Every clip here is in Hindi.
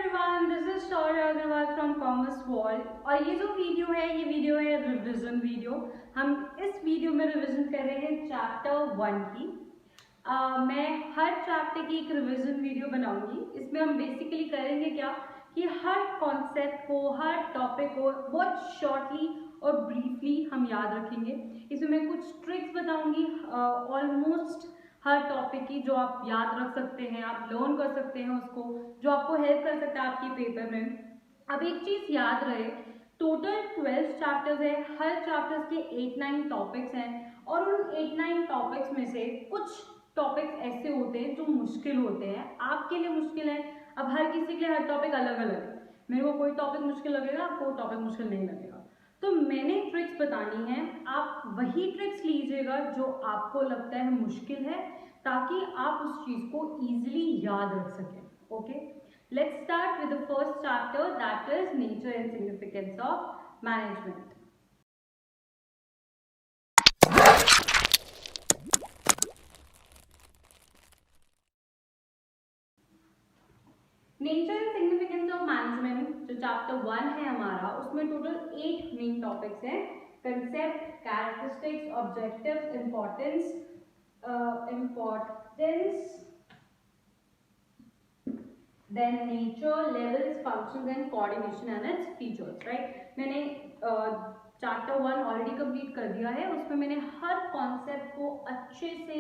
Everyone, this is Shaurya Agarwal from Commerce World. और ये जो वीडियो है रिविजन वीडियो। हम इस वीडियो में रिविजन कर रहे हैं चैप्टर 1 की। मैं हर चैप्टर की एक रिविजन वीडियो बनाऊंगी। इसमें हम बेसिकली करेंगे क्या कि हर कॉन्सेप्ट को, हर टॉपिक को बहुत शॉर्टली और ब्रीफली हम याद रखेंगे। इसमें मैं कुछ ट्रिक्स बताऊंगी ऑलमोस्ट हर टॉपिक की, जो आप याद रख सकते हैं, आप लर्न कर सकते हैं उसको, जो आपको हेल्प कर सकता है आपके पेपर में। अब एक चीज याद रहे, टोटल 12 चैप्टर्स है, हर चैप्टर्स के 8-9 टॉपिक्स हैं और उन 8-9 टॉपिक्स में से कुछ टॉपिक्स ऐसे होते हैं जो मुश्किल होते हैं, आपके लिए मुश्किल है। अब हर किसी के लिए हर टॉपिक अलग अलग है। मेरे को कोई टॉपिक मुश्किल लगेगा, आपको टॉपिक मुश्किल नहीं लगेगा। तो मैंने ट्रिक्स बतानी है, आप वही ट्रिक्स लीजिएगा जो आपको लगता है मुश्किल है, ताकि आप उस चीज को इजीली याद रख सकें। Okay, let's start with the first chapter, that is nature and significance of management. Nature and significance of management जो चैप्टर 1 है हमारा, उसमें टोटल 8 मेन टॉपिक्स हैं। Concept, characteristics, objectives, importance, then nature, levels, functions and coordination and its features, right? मैंने चैप्टर 1 ऑलरेडी कंप्लीट कर दिया है। उसमें मैंने हर कॉन्सेप्ट को अच्छे से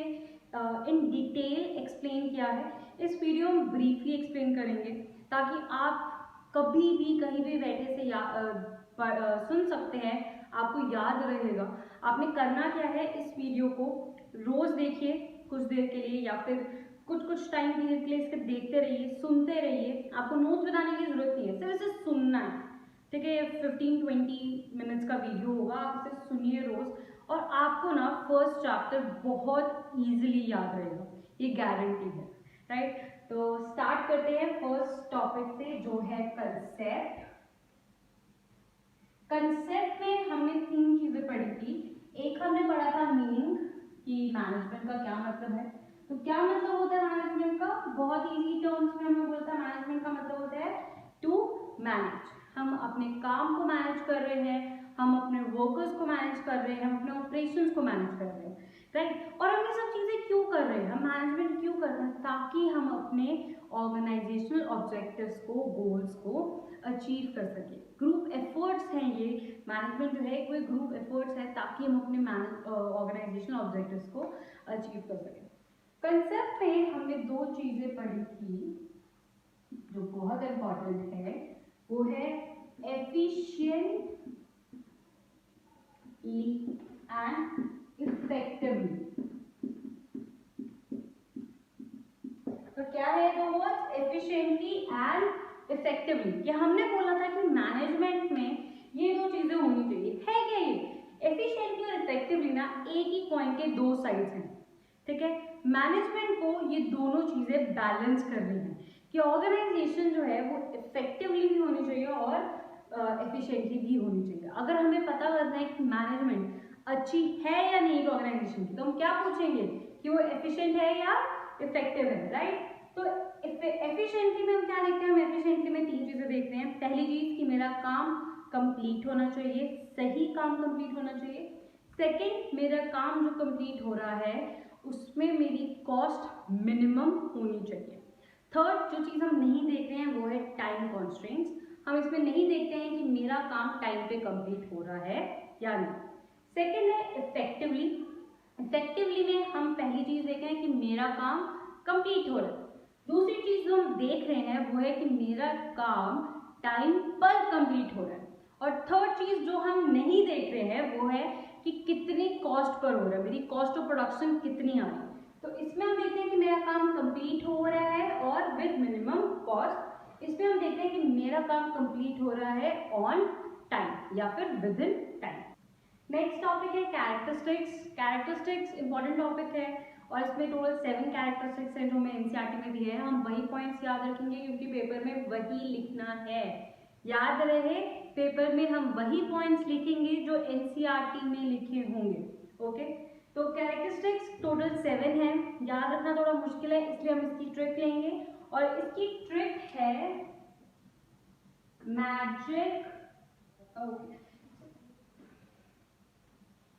इन डिटेल एक्सप्लेन किया है। इस वीडियो में ब्रीफली एक्सप्लेन करेंगे ताकि आप कभी भी कहीं भी बैठे से सुन सकते हैं, आपको याद रहेगा। आपने करना क्या है, इस वीडियो को रोज देखिए कुछ देर के लिए, या फिर कुछ टाइम पीरियड के लिए इसके देखते रहिए, सुनते रहिए। आपको नोट्स बनाने की जरूरत नहीं है, सिर्फ इसे सुनना है। ठीक है, 15-20 मिनट्स का वीडियो होगा, आप इसे सुनिए रोज और आपको ना फर्स्ट चैप्टर बहुत इजीली याद रहेगा, ये गारंटी है। राइट, तो स्टार्ट करते हैं फर्स्ट टॉपिक से, जो है कंसेप्ट। कंसेप्ट में हमने 3 चीजें पढ़ी थी। एक हमने पढ़ा था मीनिंग, कि मैनेजमेंट का क्या मतलब है। तो क्या मतलब होता है मैनेजमेंट का, बहुत इजी टर्म्स में हमें बोलता है मैनेजमेंट का मतलब होता है टू मैनेज। हम अपने काम को मैनेज कर रहे हैं, हम अपने वर्कर्स को मैनेज कर रहे हैं, हम अपने ऑपरेशंस को मैनेज कर रहे हैं। राइट, और हम ये सब चीजें क्यों कर रहे हैं, हम मैनेजमेंट क्यों कर रहे हैं, ताकि हम अपने ऑर्गेनाइजेशनल ऑब्जेक्टिव्स को, गोल्स को अचीव कर सके। ग्रुप एफर्ट्स हैं ये, मैनेजमेंट जो है कोई ग्रुप एफर्ट्स है, ताकि हम अपने ऑर्गेनाइजेशनल ऑब्जेक्टिव्स को अचीव कर सकें। कंसेप्ट में हमने 2 चीजें पढ़ी थी जो बहुत इंपॉर्टेंट है, वो है एफिशिएंटली एंड इफेक्टिवली। तो क्या है दो वर्ड्स, एफिशिएंटली एंड इफेक्टिवली। कि हमने बोला था कि मैनेजमेंट में ये 2 चीजें होनी चाहिए, है क्या ये एफिशिएंटली और इफेक्टिवली ना एक ही कॉइन के 2 साइड्स हैं। ठीक है, मैनेजमेंट को ये दोनों चीजें बैलेंस करनी है कि ऑर्गेनाइजेशन जो है वो इफेक्टिवली भी होनी चाहिए और एफिशिएंटली भी होनी चाहिए। अगर हमें पता करना है कि मैनेजमेंट अच्छी है या नहीं ऑर्गेनाइजेशन की, तो हम क्या पूछेंगे कि वो एफिशिएंट है या इफेक्टिव है। राइट, तो एफिशिएंटली में हम क्या देखते हैं, हम एफिशिएंटली में 3 चीजें देखते हैं। पहली चीज कि मेरा काम कंप्लीट होना चाहिए, सही काम कंप्लीट होना चाहिए। सेकंड, मेरा काम जो कंप्लीट हो रहा है उसमें मेरी कॉस्ट मिनिमम होनी चाहिए। थर्ड जो चीज हम नहीं देख रहे हैं वो है टाइम कॉन्स्ट्रेंट्स। हम इसमें नहीं देखते हैं कि मेरा काम टाइम पे कंप्लीट हो रहा है या नहीं। सेकंड है इफेक्टिवली। इफेक्टिवली में हम पहली चीज देख रहे हैं कि मेरा काम कंप्लीट हो रहा है। दूसरी चीज जो हम देख रहे हैं वो है कि मेरा काम टाइम पर कंप्लीट हो रहा है। और थर्ड चीज जो हम नहीं देख रहे हैं वो है कि कितनी कॉस्ट पर हो रहा है, मेरी कॉस्ट ऑफ प्रोडक्शन कितनी आ रही है। तो इसमें हम देखते हैं कि मेरा काम कंप्लीट हो रहा है और विद मिनिमम कॉस्ट। इसमें हम देखते हैं कि मेरा काम कंप्लीट हो रहा है ऑन टाइम या फिर with in time. Next topic है कैरेक्टरिस्टिक्स। कैरेक्टरिस्टिक्स इंपॉर्टेंट टॉपिक है और इसमें टोटल 7 कैरेक्टरिस्टिक्स हैं जो मैं एनसीईआरटी में दिए हैं। हम वही पॉइंट्स याद रखेंगे क्योंकि पेपर में वही लिखना है। याद रहे, पेपर में हम वही पॉइंट्स लिखेंगे जो एनसीईआरटी में लिखे होंगे। ओके, तो कैरेक्टरिस्टिक्स टोटल 7 है, याद रखना थोड़ा मुश्किल है, इसलिए हम इसकी ट्रिक लेंगे। और इसकी ट्रिक है मैजिक,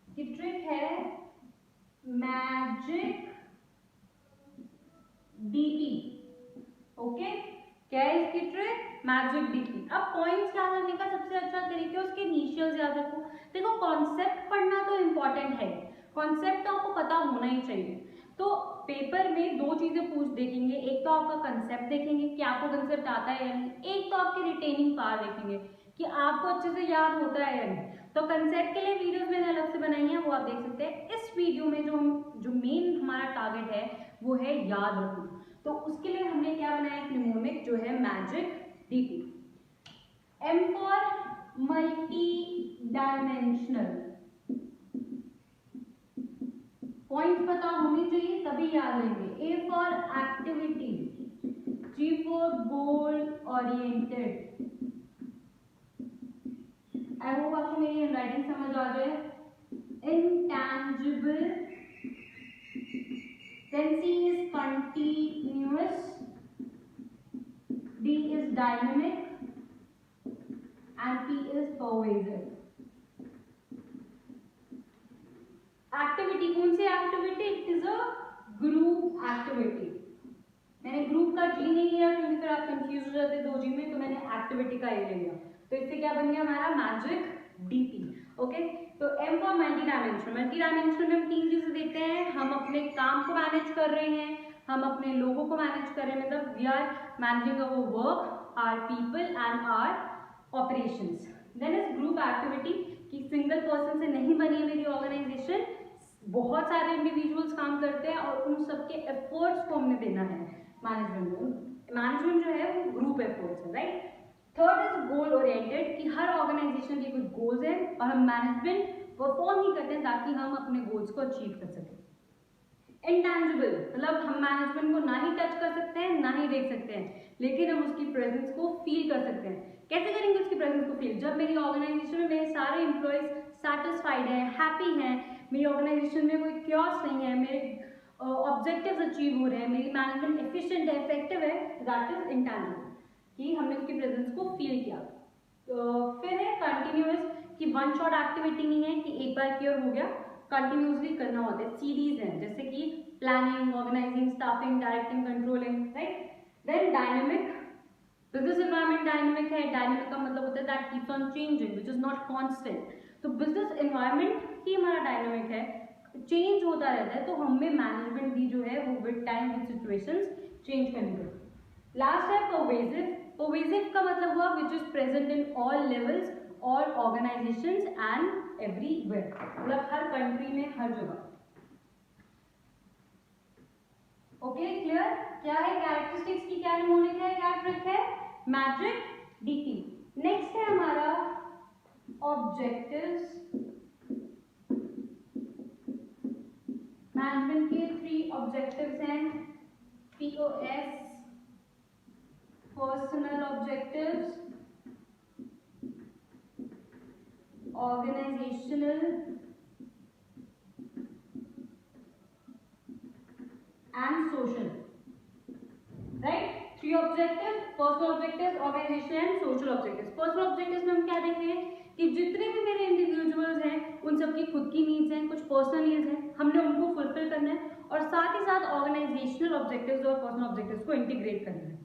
ये ट्रिक है मैजिक डीपी। ओके, क्या है इसकी ट्रिक? Magic DP. अब पॉइंट्स याद रखने का सबसे अच्छा तरीका उसके इनिशियल्स याद रखो। देखो कॉन्सेप्ट पढ़ना तो इम्पोर्टेंट है, कॉन्सेप्ट तो आपको पता होना ही चाहिए। तो पेपर में दो चीजें पूछ देखेंगे, एक तो आपका कंसेप्ट देखेंगे कि आपको कंसेप्ट आता है या नहीं, एक तो आपके रिटेनिंग पावर देखेंगे कि आपको अच्छे से याद होता है या नहीं। तो कंसेप्ट के लिए वीडियोस मैंने अलग से बनाई है, वो आप देख सकते हैं। इस वीडियो में जो मेन हमारा टारगेट है वो है याद रखना। तो उसके लिए हमने क्या बनाया, एक निमोनिक जो है magic DP. M for multi dimensional, points पता होने चाहिए तभी याद रहेंगे। A for activity, G for goal oriented. I hope आपको मेरी हैंडराइटिंग समझ आ जाए। Intangible, then C is continuous, D is dynamic and P is pervasive. Activity, कौन सी activity? It is a group activity. मैंने ग्रुप का जी नहीं लिया क्योंकि फिर आप कंफ्यूज हो जाते दो जी में, तो मैंने एक्टिविटी का ए ले लिया। तो इससे क्या बन गया हमारा मैजिक डीपी। ओके, तो M for multi dimension. Multi dimension में हम तीन चीजें देखते हैं, हम अपने काम को मैनेज कर रहे हैं, हम अपने लोगों को मैनेज कर रहे हैं, मतलब we are managing our work, our people and our operations. Then is group activity, कि सिंगल पर्सन से नहीं बनी है मेरी ऑर्गेनाइजेशन, बहुत सारे इंडिविजुअल्स काम करते हैं और उन सबके एफर्ट्स को हमने देना है मैनेजमेंट को। मैनेजमेंट जो है वो ग्रुप एफर्ट्स है, right. Third is goal oriented, कि हर ऑर्गेनाइजेशन के कुछ गोल्स हैं और हम मैनेजमेंट परफॉर्म ही करते हैं ताकि हम अपने गोल्स को अचीव कर सकें। इंटैंजिबल, मतलब हम मैनेजमेंट को ना ही टच कर सकते हैं ना ही देख सकते हैं, लेकिन हम उसकी प्रेजेंस को फील कर सकते हैं। कैसे करेंगे उसकी प्रेजेंस को फील? जब मेरी ऑर्गेनाइजेशन में मेरे सारे एम्प्लॉयज सेटिस्फाइड हैं, हैप्पी हैं, मेरी ऑर्गेनाइजेशन में कोई क्योस नहीं है, मेरे ऑब्जेक्टिव्स अचीव हो रहे हैं, मेरी मैनेजमेंट एफिशिएंट है, इफेक्टिव है, दैट इज इंटैंजिबल, कि हमने उसकी प्रेजेंस को फील किया। तो फिर है कंटिन्यूअस, कि वन शॉट एक्टिविटी नहीं है कि एक बार क्लियर हो गया, कंटिन्यूसली करना होता है, सीरीज है, जैसे कि planning, organising, staffing, directing, controlling, right. Then dynamic, business environment dynamic है। डायनेमिक का मतलब होता है that keeps on changing, which is not constant. तो बिजनेस एनवायरनमेंट ही हमारा डायनेमिक है, चेंज होता रहता है, तो हमें मैनेजमेंट भी जो है वो with time with situations change करनी पड़ती। लास्ट है परवेसिव। परवेसिव का मतलब हुआ which is present in all levels, all organisations and everywhere, मतलब हर कंट्री में, हर जगह। Okay, clear? क्या है कैरेक्टरिस्टिक्स की, क्या निमोनिक है, क्या ट्रिक है? Magic DP. नेक्स्ट है हमारा ऑब्जेक्टिव्स। मैनेजमेंट के 3 ऑब्जेक्टिव्स हैं, POS, personal objectives, organisational and social, right. 3 objective, personal objectives, organisation and social objectives. Personal objectives में हम क्या देख रहे हैं कि जितने भी मेरे इंडिविजुअल्स हैं उन सबकी खुद की नीड्स हैं, कुछ पर्सनल नीड्स हैं, हमने उनको फुलफिल करना है, और साथ ही साथ ऑर्गेनाइजेशनल ऑब्जेक्टिव्स और पर्सनल ऑब्जेक्टिव्स को इंटीग्रेट करना है।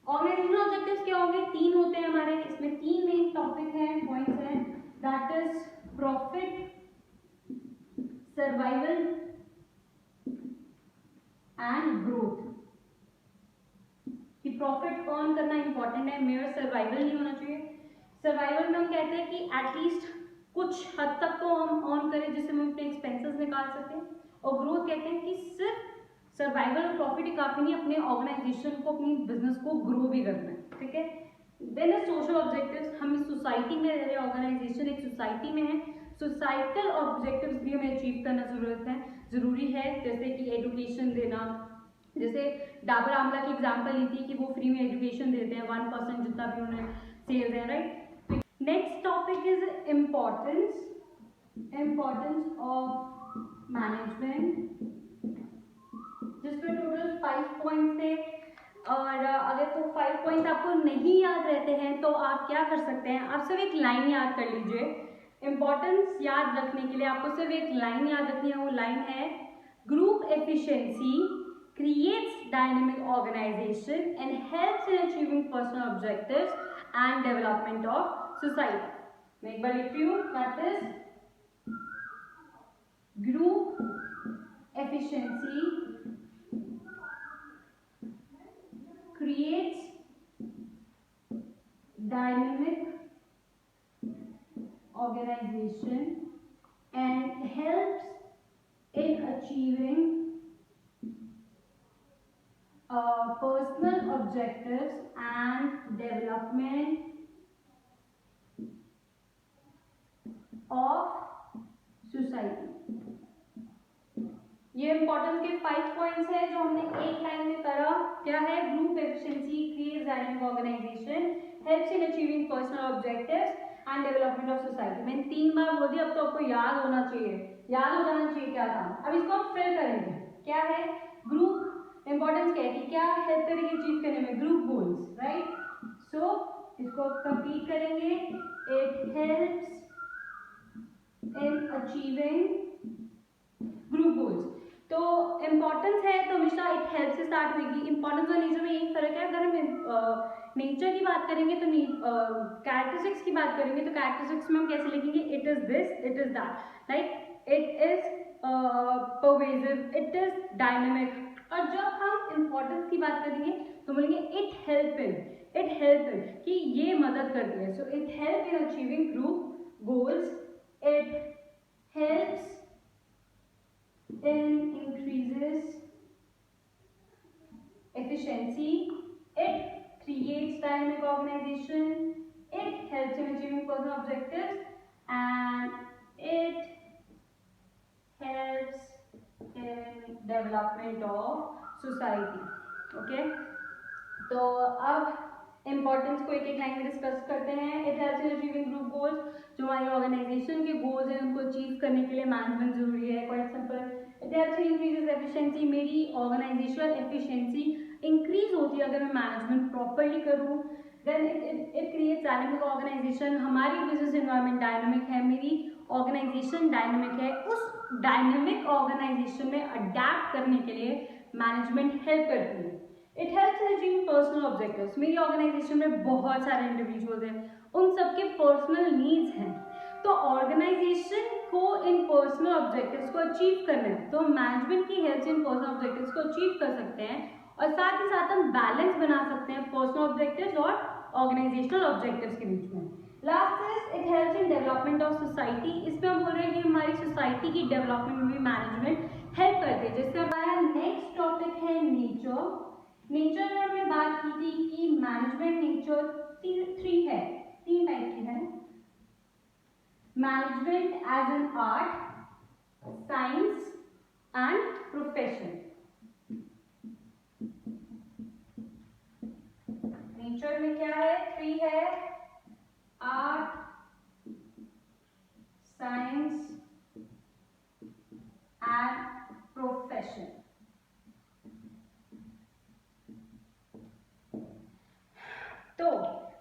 ऑर्गेनाइजेशनल ऑब्जेक्टिव्स क्या होंगे? 3 होते हैं हमारे, इसमें 3 मेन टॉपिक हैं, पॉइंट्स हैं, that is profit, survival and growth. कि प्रॉफिट अर्न करना इंपॉर्टेंट है, मेरा सर्वाइवल नहीं होना चाहिए। सर्वाइवल में हम कहते हैं कि एटलीस्ट कुछ हद तक तो हम अर्न करें जिससे हम अपने एक्सपेंसेस निकाल सकें, और ग्रोथ कहते हैं कि सिर्फ सर्वाइवल और प्रॉफिट ही काफी नहीं, अपने ऑर्गेनाइजेशन को, अपनी बिजनेस को ग्रो भी करना है, ठीक है। देन सोशल ऑब्जेक्टिव्स, हम इस सोसाइटी में रह रहे, ऑर्गेनाइजेशन एक सोसाइटी में है, सोसाइटल ऑब्जेक्टिव्स भी हमें अचीव करना जरूरी है, जैसे कि एजुकेशन देना, जैसे डाबर आमला की एग्जांपल ली थी कि वो फ्री में एजुकेशन देते हैं, 1% जितना भी उन्हें सेल्स है, right. Next topic is importance of management, जिसमें टोटल 5 पॉइंट्स थे। और अगर तो 5 पॉइंट्स आपको नहीं याद रहते हैं तो आप क्या कर सकते हैं, आप सिर्फ एक लाइन याद कर लीजिए। इंपॉर्टेंस याद रखने के लिए आपको सिर्फ एक लाइन याद रखनी है, वो लाइन है group efficiency creates dynamic organization and helps in achieving personal objectives and development of society. मैं एक बार लिखती हूँ, that is group efficiency creates dynamic organization and helps in achieving personal objectives and development of society. ये इंपॉर्टेंस के 5 पॉइंट्स हैं जो हमने एक लाइन में करा। क्या है? Group efficiency creates dynamic organisation, helps in achieving personal objectives and development of society. मैंने 3 बार बोल दिया, अब तो आपको याद होना चाहिए, याद हो जाना चाहिए क्या था। अब इसको हम फिल करेंगे। क्या है? ग्रुप इंपॉर्टेंस क्या है कि क्या हेल्प करेंगे अचीव करने में? Group goals, right. सो इसको कंप्लीट करेंगे। It helps in achieving group goals. तो इंपॉर्टेंस है तो हमेशा इट हेल्प से स्टार्ट होगी। इंपॉर्टेंस और नेचर में यही फर्क है। अगर हम नेचर की बात करेंगे तो कैरेक्टरिस्टिक्स की बात करेंगे तो कैरेक्टरिस्टिक्स में हम कैसे लिखेंगे? It is this, it is that, like it is pervasive, it is dynamic. और जब हम इंपॉर्टेंस की बात करेंगे तो बोलेंगे it help in, it help in कि ये मदद करती है। So it help in achieving group goals, it helps in increases efficiency, it creates dynamic organization, it helps in achieving personal objectives, and it helps in development of society. Okay, तो अब इंपॉर्टेंस को एक एक लाइन में डिस्कस करते हैं। It helps in achieving group goals, जो हमारी ऑर्गेनाइजेशन के गोल्स हैं उनको अचीव करने के लिए मैनेजमेंट जरूरी है। Quite simple. It helps in increases efficiency, मेरी ऑर्गेनाइजेशनल एफिशिएंसी इंक्रीज होती है अगर मैं मैनेजमेंट प्रॉपरली करूँ। Then it creates dynamic organisation, हमारी बिजनेस एनवायरनमेंट डायनामिक है, मेरी ऑर्गेनाइजेशन डायनामिक है, उस डायनामिक ऑर्गेनाइजेशन में अडेप्ट करने के लिए मैनेजमेंट हेल्प करती है। It helps in achieving personal objectives, मेरी ऑर्गेनाइजेशन में बहुत सारे इंडिविजुअल्स हैं, उन सबके पर्सनल नीड्स हैं, तो ऑर्गेनाइजेशन को इन पर्सनल ऑब्जेक्टिव्स को अचीव करना है तो मैनेजमेंट की हेल्प से इन पर्सनल ऑब्जेक्टिव्स को अचीव कर सकते हैं। और साथ ही साथ हम बैलेंस बना सकते हैं पर्सनल ऑब्जेक्टिव्स और ऑर्गेनाइजेशनल ऑब्जेक्टिव्स के बीच में। Last is it helps in development of society, इसमें हम बोल रहे हैं कि हमारी सोसाइटी की डेवलपमेंट में भी मैनेजमेंट हेल्प करती है। जिससे हमारा नेक्स्ट टॉपिक है नेचर। नेचर में हमने बात की थी कि मैनेजमेंट नेचर 3 है, 3 टाइप की है। Management as an art, science and profession. Nature में क्या है? 3 है, आर्ट, साइंस एंड प्रोफेशन। तो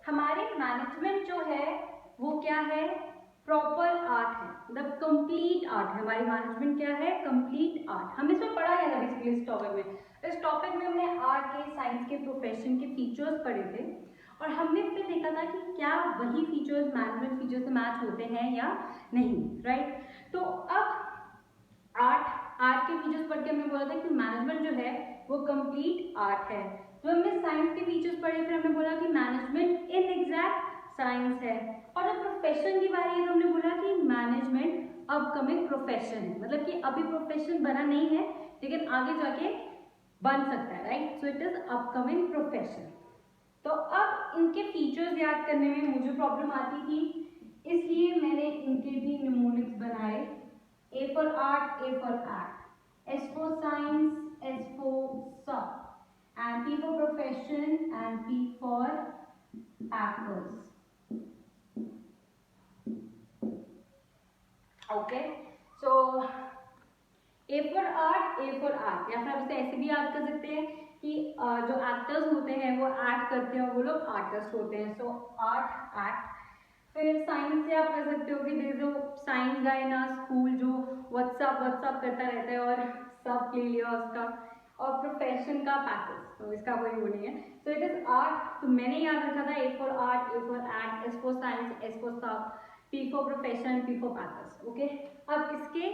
हमारी मैनेजमेंट जो है वो क्या है? प्रॉपर आर्ट है, मतलब कंप्लीट आर्ट है। हमारी मैनेजमेंट क्या है? Complete art. हम इसमें पढ़ा गया था बेसिकली इस टॉपिक में। इस टॉपिक में हमने आर्ट के, साइंस के, प्रोफेशन के फीचर्स पढ़े थे और हमने फिर देखा था कि क्या वही फीचर्स मैनेजमेंट फीचर्स से मैच होते हैं या नहीं, राइट। तो अब आर्ट के फीचर्स पढ़ के हमने बोला था कि मैनेजमेंट जो है वो कंप्लीट आर्ट है। तो हमने साइंस के फीचर्स पढ़े, फिर हमने बोला कि मैनेजमेंट इन एग्जैक्ट साइंस है। और जब प्रोफेशन की बारी है तो हमने बोला कि मैनेजमेंट अपकमिंग प्रोफेशन है, मतलब कि अभी प्रोफेशन बना नहीं है लेकिन आगे जाके बन सकता है, right. So it is upcoming profession. तो अब इनके फीचर्स याद करने में मुझे प्रॉब्लम आती थी, इसलिए मैंने इनके भी निमोनिक्स बनाए। A for art, A for act, S for science, S for sub, and P for profession and P for actors. Okay, so A for art, A for art, या फिर आप इसे ऐसे भी याद कर सकते हैं कि जो एक्टर्स होते हैं वो एक्ट करते हैं और वो लोग आर्टिस्ट होते हैं, सो आर्ट एक्ट। फिर साइंस से आप कह सकते हो कि there is a science guy in our school जो व्हाट्सअप करता रहता है और सब ले लिया उसका। और प्रोफेशन का पैकेज, तो इसका कोई वो नहीं है। सो इट इज आर्ट, तो मैंने याद रखा था A for art, A for act, S for science, S for सब, P for profession, P for package. Okay, अब इसके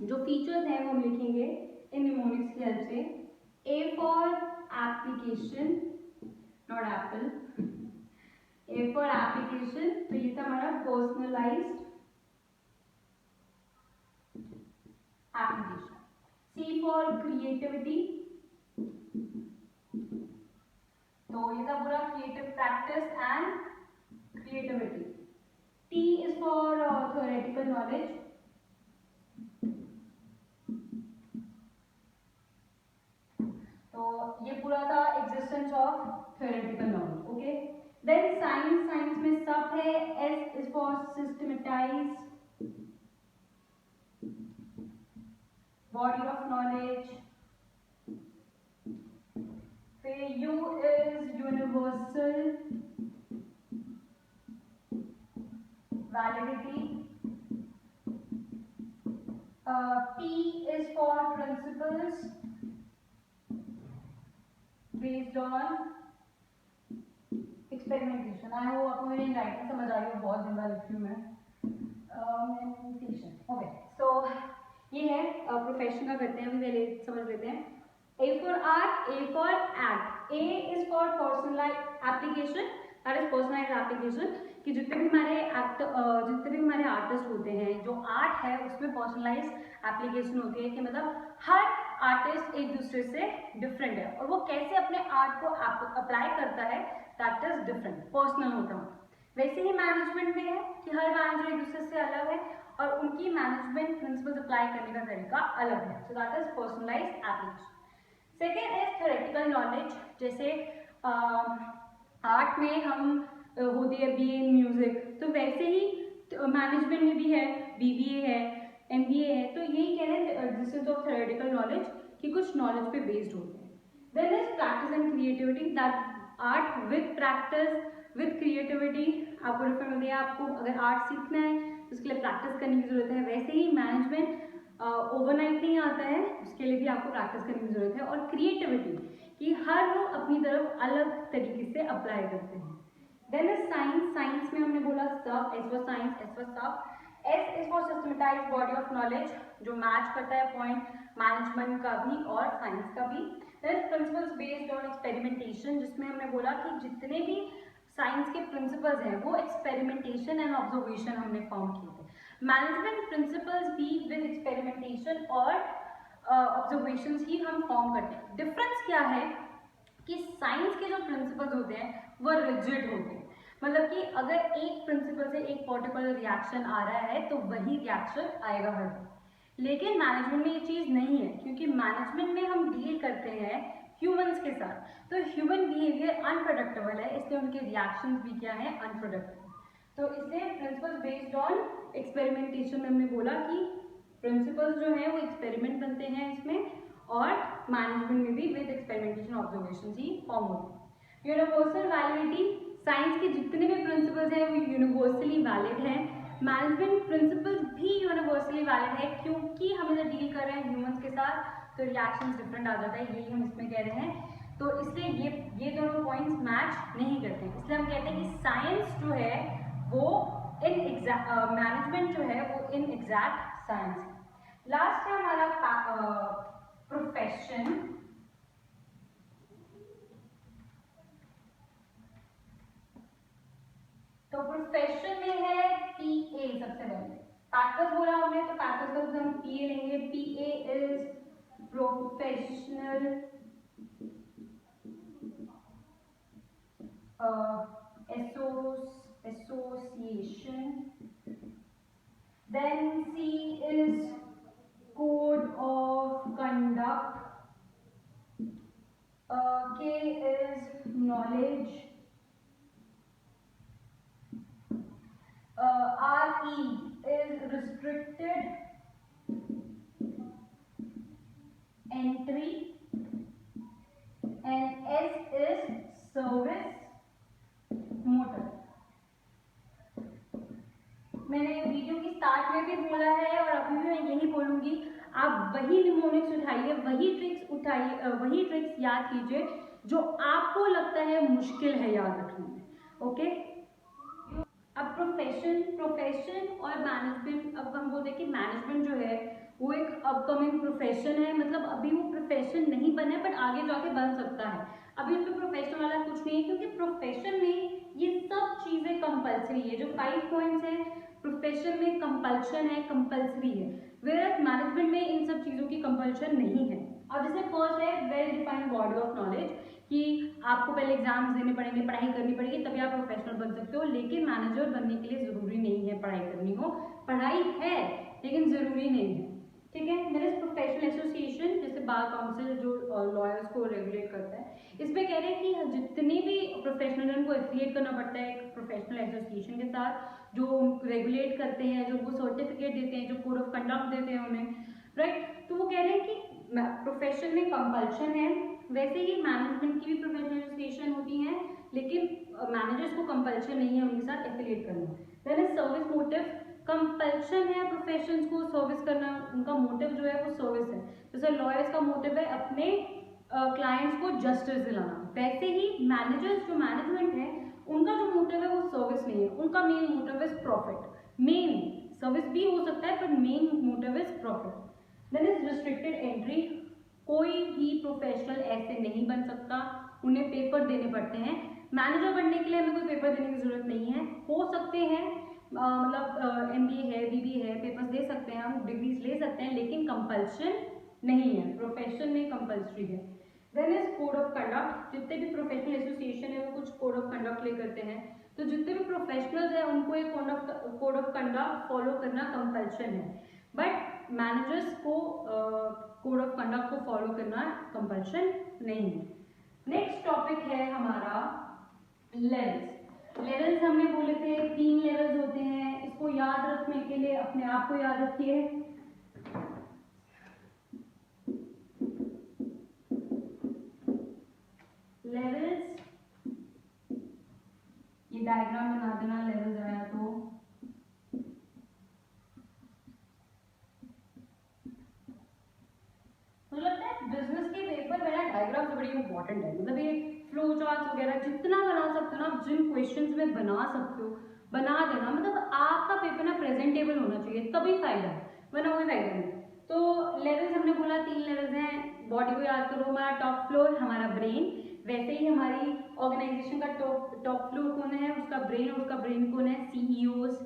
जो फीचर्स हैं वो हम लिखेंगे इन निमोनिक्स की हेल्प से। A for application, not apple, A for application, तो ये था हमारा personalised application. C for creativity, तो ये था पूरा creative practice and creativity. T is for theoretical knowledge, तो ये पूरा था existence of theoretical knowledge. Okay, then science, science में सब है। S is for systematise body of knowledge, फिर U is universal validity, P is for principles based on experimentation. I hope आपको मेरी राइटिंग समझ आ रही हो, बहुत दिन बाद लिखी हूँ मैं। ओके, सो ये है प्रोफेशन का करते हैं, अभी पहले समझ लेते हैं। A for art, A for act. A is for personalized application, that is personalized application, कि जितने भी हमारे आर्टिस्ट होते हैं, जो आर्ट है उसमें पर्सनलाइज एप्लीकेशन होती है, कि मतलब हर आर्टिस्ट एक दूसरे से डिफरेंट है और वो कैसे अपने आर्ट को अप्लाई करता है, दैट इज डिफरेंट, पर्सनल होता है। वैसे ही मैनेजमेंट में है कि हर मैनेजर एक दूसरे से अलग है और उनकी मैनेजमेंट प्रिंसिपल्स अप्लाई करने का तरीका अलग है, so that is personalised application. Second is theoretical knowledge, जैसे आर्ट में हम होती है बीए इन म्यूजिक, तो वैसे ही मैनेजमेंट में भी है, बीबीए है, एमबीए है, तो यही कह रहे हैं एग्जिस्टेंस ऑफ थ्योरेटिकल नॉलेज कि कुछ नॉलेज पे बेस्ड होते हैं। Then is practice and creativity, that art with practice with creativity आपको डिफरेंट होती है। आपको अगर आर्ट सीखना है तो उसके लिए प्रैक्टिस करने की जरूरत है, वैसे ही मैनेजमेंट ओवरनाइट नहीं आता है, उसके लिए भी आपको प्रैक्टिस करने की जरूरत है। और क्रिएटिविटी कि हर लोग अपनी तरफ अलग तरीके से अप्लाई करते हैं। देन इज साइंस, साइंस में हमने बोला सब, S for science, S for सब। S is for systematised body of knowledge, जो मैच करता है पॉइंट मैनेजमेंट का भी और साइंस का भी। Then is principles based on experimentation, जिसमें हमने बोला कि जितने भी साइंस के प्रिंसिपल्स हैं वो एक्सपेरिमेंटेशन एंड ऑब्जर्वेशन हमने फॉर्म किए थे। मैनेजमेंट प्रिंसिपल्स भी विद एक्सपेरिमेंटेशन और ऑब्जर्वेशंस ही हम फॉर्म करते हैं। डिफरेंस क्या है कि साइंस के जो प्रिंसिपल्स होते हैं वो रिजिड होते हैं, मतलब कि अगर एक प्रिंसिपल से एक पर्टिकुलर रिएक्शन आ रहा है तो वही रिएक्शन आएगा हर बार। लेकिन मैनेजमेंट में ये चीज़ नहीं है, क्योंकि मैनेजमेंट में हम डील करते हैं ह्यूमंस के साथ, तो ह्यूमन बिहेवियर अनप्रेडिक्टेबल है, इसलिए उनके रिएक्शंस भी क्या है, अनप्रेडिक्टेबल। तो इसलिए प्रिंसिपल्स बेस्ड ऑन एक्सपेरिमेंटेशन में हमने बोला कि प्रिंसिपल्स जो है वो एक्सपेरिमेंट बनते हैं इसमें, और मैनेजमेंट में भी with experimentation observation he form होते हैं। यूनिवर्सल वैलिडिटी, साइंस के जितने भी प्रिंसिपल्स हैं वो यूनिवर्सली वैलिड हैं। मैनेजमेंट प्रिंसिपल्स भी यूनिवर्सली वैलिड है, क्योंकि हम इधर डील कर रहे हैं ह्यूमंस के साथ, तो रिएक्शंस डिफरेंट आ जाता है, यही हम इसमें कह रहे हैं। तो इसलिए ये दोनों पॉइंट्स मैच नहीं करते, इसलिए हम कहते हैं कि साइंस जो है वो इन एग्जैक्ट, मैनेजमेंट जो है वो इन एग्जैक्ट साइंस है। लास्ट है हमारा प्रोफेशन। तो प्रोफेशन में है पीए सबसे पहले, पैकर्स बोला हमने, तो पैकर्स का हम पीए लेंगे। PA is professional association. Then C is code of conduct. K is knowledge. RE is restricted entry. Service motive. मैंने वीडियो की स्टार्ट में भी बोला है और अभी भी मैं यही बोलूंगी, आप वही निमोनिक्स उठाइए, वही ट्रिक्स उठाइए, वही ट्रिक्स याद कीजिए जो आपको लगता है मुश्किल है याद रखने में। ओके, अब प्रोफेशन और मैनेजमेंट, अब हम बोलते हैं कि मैनेजमेंट जो है वो एक अपकमिंग प्रोफेशन है, मतलब अभी वो प्रोफेशन नहीं बना है बट आगे जाके बन सकता है। अभी उसमें प्रोफेशन वाला कुछ नहीं है, क्योंकि प्रोफेशन में ये सब चीजें कंपल्सरी है। जो 5 पॉइंट्स हैं प्रोफेशन में कंपल्शन है, कंपल्सरी है, वेयर मैनेजमेंट में इन सब चीजों की कंपल्शन नहीं है। अब जैसे फर्स्ट है well defined body of knowledge, कि आपको पहले एग्जाम्स देने पड़ेंगे, पढ़ाई करनी पड़ेगी, तभी आप प्रोफेशनल बन सकते हो। लेकिन मैनेजर बनने के लिए जरूरी नहीं है पढ़ाई करनी हो, पढ़ाई है लेकिन जरूरी नहीं है। ठीक है, देयर इज प्रोफेशनल एसोसिएशन, जैसे बार काउंसिल जो लॉयर्स को रेगुलेट करता है, इसमें कह रहे हैं कि जितने भी प्रोफेशनल हैं उनको एफिलिएट करना पड़ता है एक प्रोफेशनल एसोसिएशन के साथ, जो रेगुलेट करते हैं, जो उनको सर्टिफिकेट देते हैं, जो कोड ऑफ कंडक्ट देते हैं उन्हें, राइट। तो वो कह रहे हैं कि प्रोफेशन में कंपल्शन है, वैसे ही मैनेजमेंट की भी प्रोफेशनल एसोसिएशन होती हैं, लेकिन मैनेजर्स को कंपल्शन नहीं है उनके साथ एफिलिएट करना। Then is service motive, compulsion है प्रोफेशंस को सर्विस करना, उनका मोटिव जो है वो सर्विस है। जैसे लॉयर्स का मोटिव है अपने क्लाइंट्स को जस्टिस दिलाना, वैसे ही मैनेजर्स जो मैनेजमेंट है उनका जो मोटिव है वो सर्विस नहीं है, उनका main motive is profit. Main service भी हो सकता है but main motive is profit. Then is restricted entry, कोई भी प्रोफेशनल ऐसे नहीं बन सकता, उन्हें पेपर देने पड़ते हैं। मैनेजर बनने के लिए हमें कोई पेपर देने की जरूरत नहीं है, हो सकते हैं मतलब MBA है, BBA है, पेपर्स दे सकते हैं, हम डिग्रीज ले सकते हैं, लेकिन कंपल्शन नहीं है, प्रोफेशन में कंपल्सरी है। Then is code of conduct, जितने भी प्रोफेशनल एसोसिएशन है वो कुछ कोड ऑफ कंडक्ट ले करते हैं, तो जितने भी प्रोफेशनल्स हैं उनको एक कोड ऑफ कंडक्ट फॉलो करना कंपल्शन है, बट मैनेजर्स को कोड ऑफ कंडक्ट को फॉलो करना कंपल्शन नहीं है। नेक्स्ट टॉपिक है हमारा लेवल्स। लेवल्स हमने बोले थे 3 लेवल्स होते हैं, इसको याद रखने के लिए अपने आप को याद रखिए। लेवल्स, ये डायग्राम बना देना लेवल्स आया तो। मुझे लगता है बिजनेस के पेपर में ना डायग्राम्स बड़ी इंपॉर्टेंट है, मतलब ये फ्लो चार्ट्स वगैरह जितना बना सकते हो ना, आप जिन क्वेश्चंस में बना सकते हो बना देना, मतलब आपका पेपर ना प्रेजेंटेबल होना चाहिए, तभी फायदा है, वरना कोई फायदा नहीं। तो लेवल्स हमने बोला 3 लेवल्स हैं, बॉडी को याद करो, हमारा टॉप फ्लोर हमारा ब्रेन, वैसे ही हमारी ऑर्गेनाइजेशन का टॉप फ्लोर कौन है, उसका ब्रेन, और उसका ब्रेन कौन है, CEOs,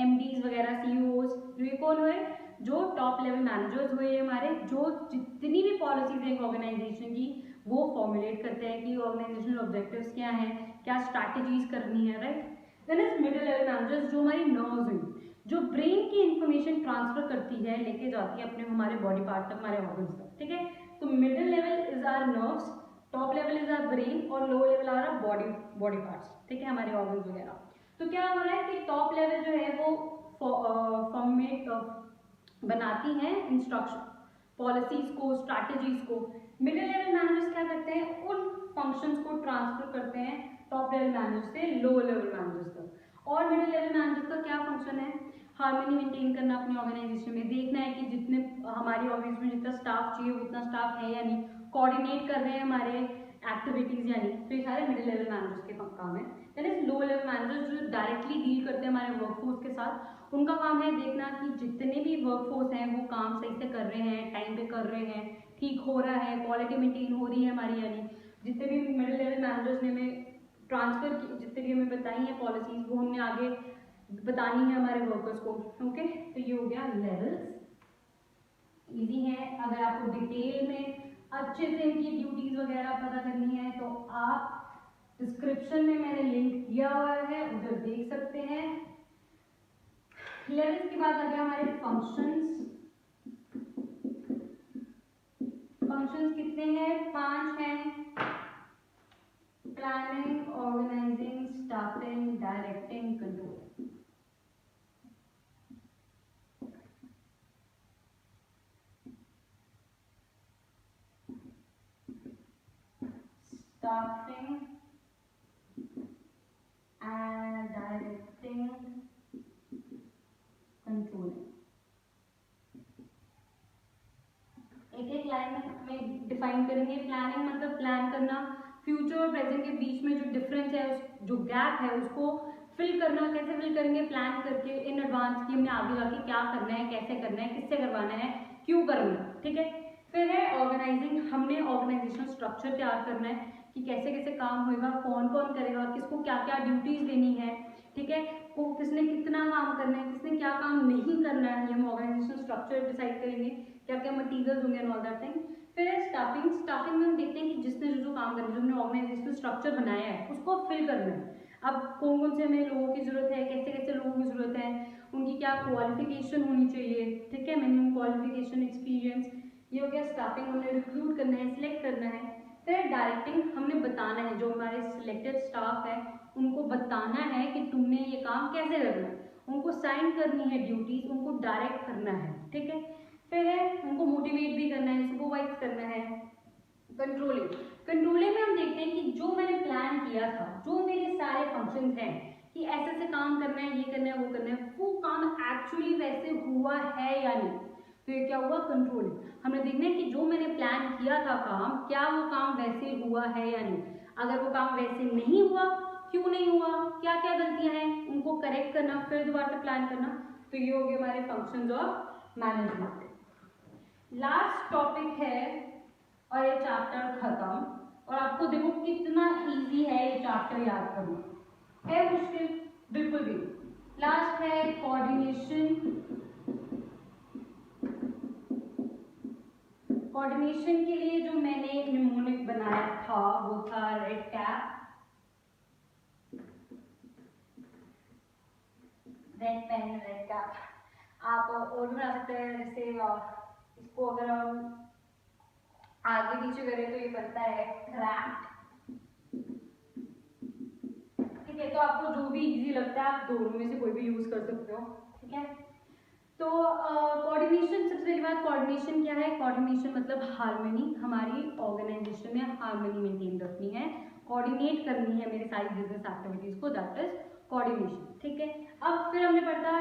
MDs वगैरह, CEOs, ये कौन है, जो टॉप लेवल मैनेजर्स हुए हमारे, जो जितनी भी पॉलिसीज है ऑर्गेनाइजेशन की वो फॉर्मुलेट करते हैं कि ऑर्गेनाइजेशनल ऑब्जेक्टिव्स क्या हैं, क्या स्ट्रैटेजीज करनी है, right. Then is middle level managers, जो हमारी नर्व्स हैं, जो ब्रेन की इंफॉर्मेशन ट्रांसफर करती है, लेके जाती है अपने हमारे बॉडी पार्ट तक, हमारे ऑर्गन्स तक, ठीक है। तो middle level is our nerves, top level is our brain, और low level are body parts, ठीक है, हमारे ऑर्गन्स वगैरह। तो क्या हो रहा है कि टॉप लेवल जो है वो फॉर्मेट बनाती हैं इंस्ट्रक्शन, पॉलिसीज को, स्ट्रैटेजीज को। मिडिल लेवल मैनेजर्स क्या करते हैं, उन फंक्शंस को ट्रांसफर करते हैं टॉप लेवल मैनेजर से लो लेवल मैनेजर्स तक। और मिडिल लेवल मैनेजर्स का क्या फंक्शन है, हार्मनी मेंटेन करना अपनी ऑर्गेनाइजेशन में, देखना है कि जितने हमारी ऑर्गेनाइजेशन में जितना स्टाफ चाहिए उतना स्टाफ है या नहीं, कोऑर्डिनेट कर रहे हैं हमारे एक्टिविटीज या नहीं, तो ये सारे मिडिल लेवल मैनेजर्स के काम है। Then is low level managers, जो डायरेक्टली डील करते हैं हमारे वर्कफोर्स के साथ, उनका काम है देखना कि जितने भी वर्कफोर्स हैं वो काम सही से कर रहे हैं, टाइम पे कर रहे हैं, ठीक हो रहा है, क्वालिटी मेंटेन हो रही है हमारी, यानी जितने भी मिडिल लेवल मैनेजर्स ने हमें ट्रांसफर की, जितने भी हमें बताई हैं पॉलिसीज, वो हमने आगे बतानी है हमारे वर्कर्स को। ओके, तो ये हो गया लेवल्स, इजी है। अगर आपको डिटेल में अच्छे से इनकी ड्यूटीज वगैरह पता करनी है तो आप डिस्क्रिप्शन में मैंने लिंक दिया हुआ है, उधर देख सकते हैं। लेवल्स के बाद आ गया हमारे फंक्शंस। फंक्शंस कितने हैं, 5 हैं, planning, organising, staffing, directing, control. Staffing, करेंगे। प्लानिंग मतलब प्लान करना, फ्यूचर और प्रेजेंट के बीच में जो डिफरेंस है, उस जो गैप है उसको फिल करना। कैसे फिल करेंगे? प्लान करके इन एडवांस कि हमने आगे जाके क्या करना है, कैसे करना है, किससे करवाना है, क्यों करना है, ठीक है। फिर है ऑर्गेनाइजिंग, हमने ऑर्गेनाइजेशनल स्ट्रक्चर तैयार करना है कि कैसे कैसे काम होएगा, कौन कौन करेगा, किसको क्या क्या ड्यूटीज देनी है, ठीक है, को किसने कितना काम करना है, किसने क्या काम नहीं करना है, ये हम ऑर्गेनाइजेशनल स्ट्रक्चर डिसाइड करेंगे, क्या क्या मटीरियल्स होंगे एंड ऑल दैट थिंग। फिर है स्टाफिंग। स्टाफिंग में हम देखते हैं कि जिसने जो काम करना है, जो हमने ऑर्गेनाइजेशनल स्ट्रक्चर बनाया है उसको फिल करना है। अब कौन कौन से हमें लोगों की जरूरत है, कैसे कैसे लोगों की जरूरत है, उनकी क्या क्वालिफिकेशन होनी चाहिए, ठीक है, मिनिमम क्वालिफिकेशन, एक्सपीरियंस, ये हो गया स्टाफिंग, हमने रिक्रूट करना है, सिलेक्ट करना है। फिर डायरेक्टिंग, हमने बताना है, जो हमारे सिलेक्टेड स्टाफ है उनको बताना है कि तुमने ये काम कैसे करना है, उनको साइन करनी है ड्यूटीज, उनको डायरेक्ट करना है, ठीक है। फिर है उनको मोटिवेट भी करना है, सुपरवाइज करना है। कंट्रोलिंग, कंट्रोलिंग में हम देखते हैं कि जो मैंने प्लान किया था, जो मेरे सारे फंक्शंस हैं कि ऐसे ऐसे काम करना है, ये करना है, वो करना है, वो काम एक्चुअली वैसे हुआ है या नहीं। तो ये क्या हुआ? कंट्रोलिंग। हमने देखना है कि जो मैंने प्लान किया था काम, क्या वो काम वैसे हुआ है या नहीं। अगर वो काम वैसे नहीं हुआ, क्यों नहीं हुआ, क्या क्या गलतियां हैं, उनको करेक्ट करना, फिर दोबारा से प्लान करना। तो ये हो गए हमारे functions of management. Last topic है और ये चैप्टर खत्म। और आपको देखो कितना इजी है ये चैप्टर याद करना, है मुश्किल बिल्कुल भी। लास्ट है कोऑर्डिनेशन। कोऑर्डिनेशन के लिए जो मैंने निमोनिक बनाया था वो था red cap, red pen, red cap. आप और भी बना सकते हैं, जैसे इसको अगर हम आगे पीछे करें तो ये बनता है क्रैफ्ट, ठीक है। तो आपको जो भी इजी लगता है आप दोनों में से कोई भी यूज कर सकते हो, ठीक है। तो कोऑर्डिनेशन, सबसे पहली बात कोऑर्डिनेशन क्या है? कोऑर्डिनेशन मतलब हार्मनी, हमारी ऑर्गेनाइजेशन में हार्मनी मेंटेन रखनी है, कोऑर्डिनेट करनी है मेरे सारी बिजनेस एक्टिविटीज को, दैट इज कोऑर्डिनेशन, ठीक है। अब फिर हमने पढ़ा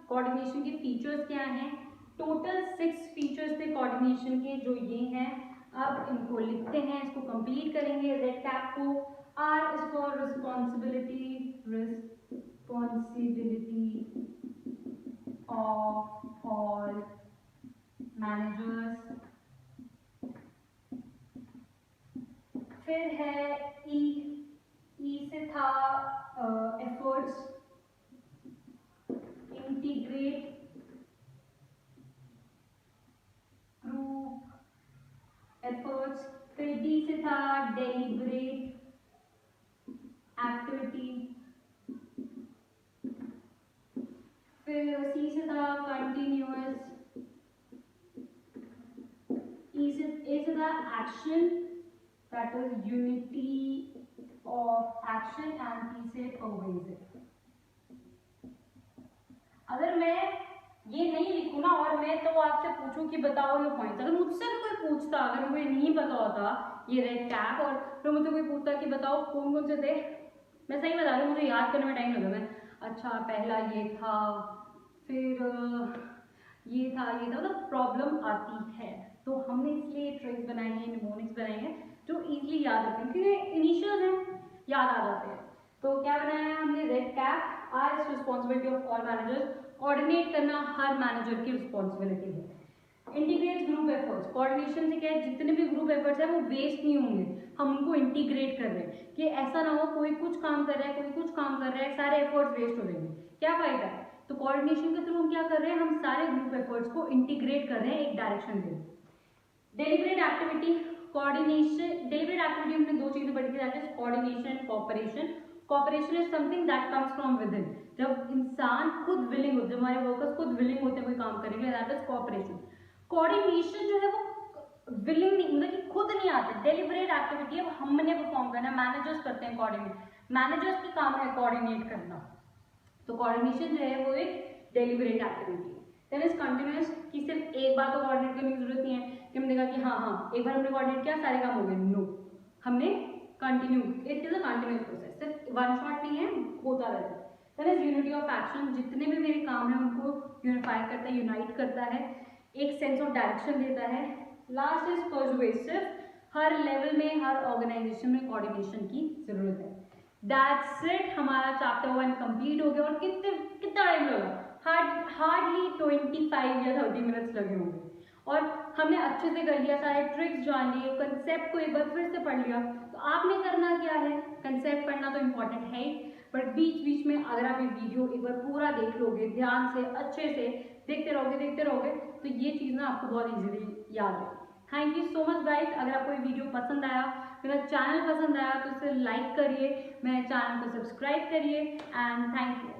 कोऑर्डिनेशन के फीचर्स क्या हैं। टोटल 6 फीचर्स थे कोऑर्डिनेशन के, जो ये हैं। अब इनको लिखते हैं, इसको कंप्लीट करेंगे। रेड कैप को, R is for responsibility, of all managers। फिर है ई, ई से था एफर्ट्स, इंटीग्रेट ग्रुप एफर्ट्स। फिर डी से था डेलिब्रेट एक्टिविटी। फिर सी से था कंटिन्यूअस, ए से था action, that is unity of action, and P से परवेसिव। अगर मैं ये नहीं लिखूं ना और मैं तो आपसे पूछूं कि बताओ ये पॉइंट, अगर मुझसे भी कोई पूछता, अगर मुझे नहीं पता होता ये रेड कैप, और फिर मुझसे कोई पूछता कि बताओ कौन कौन से थे, मैं सही बता रही हूँ, मुझे याद करने में टाइम लगा। मैं अच्छा पहला ये था, फिर ये था, मतलब प्रॉब्लम आती है। तो हमने इसलिए ट्रिक्स बनाए हैं, निमोनिक्स बनाए हैं जो इजीली याद रखते हैं, क्योंकि इनिशियल हैं, याद आ जाते हैं। तो क्या बनाया है हमने? Red cap, R is responsibility of all managers, coordinate करना हर मैनेजर की रिस्पॉन्सिबिलिटी है। इंटीग्रेट ग्रुप एफर्ट्स, कोऑर्डिनेशन से क्या है, जितने भी ग्रुप एफर्ट्स है वो वेस्ट नहीं होंगे, हम उनको इंटीग्रेट कर रहे हैं कि ऐसा ना हो कोई कुछ काम कर रहा है, कोई कुछ काम कर रहा है, सारे एफर्ट्स वेस्ट हो जाएंगे, क्या फायदा है। तो कोऑर्डिनेशन के थ्रू हम क्या कर रहे हैं, हम सारे ग्रुप एफर्ट्स को इंटीग्रेट कर रहे हैं एक डायरेक्शन से। Deliberate activity, coordination, deliberate activity हमने दो चीजें पढ़ी थी, that is coordination and cooperation. Cooperation is something that comes from with in, जब इंसान खुद विलिंग होते हैं, हमारे वर्कर्स खुद विलिंग होते हैं कोई काम करने के लिए, दैट इज कोऑपरेशन। कोऑर्डिनेशन जो है वो विलिंग नहीं, मतलब कि खुद नहीं आते, डेलिब्रेट एक्टिविटी है, वो हमने परफॉर्म करना, मैनेजर्स करते हैं कोऑर्डिनेट, मैनेजर्स की काम है कोऑर्डिनेट करना। तो कोऑर्डिनेशन जो है वो एक डेलिब्रेट एक्टिविटी है। देन इज कंटिन्यूअस, कि सिर्फ एक बार तो कोऑर्डिनेट करने की जरूरत नहीं है कि हमने कहा कि हाँ एक बार हमने कोऑर्डिनेट किया सारे काम हो गए, नो, हमने continue, it is a continuous process, सिर्फ वन शॉट नहीं है, होता रहता है। Then is unity of action, जितने भी मेरे काम है उनको यूनिफाई करता है, यूनाइट करता है, एक सेंस ऑफ डायरेक्शन देता है। Last is persuasive, her level में, हर ऑर्गेनाइजेशन में कोऑर्डिनेशन की जरूरत है। दैट्स इट, हमारा चैप्टर 1 कंप्लीट हो गया। और कितना टाइम लगा? हार्डली 25 या 30 मिनट्स लगे होंगे। और हमने अच्छे से कर लिया, सारे ट्रिक्स जान लिए, कंसेप्ट को एक बार फिर से पढ़ लिया। तो आपने करना क्या है, कंसेप्ट पढ़ना तो इम्पोर्टेंट है ही, बट बीच बीच में अगर आप ये वीडियो एक बार पूरा देख लोगे, ध्यान से अच्छे से देखते रहोगे तो ये चीज़ ना आपको बहुत इजीली याद है। Thank you so much guys. अगर आपको ये वीडियो पसंद आया, मेरा चैनल पसंद आया तो इसे लाइक करिए, मेरे चैनल को सब्सक्राइब करिए एंड थैंक यू।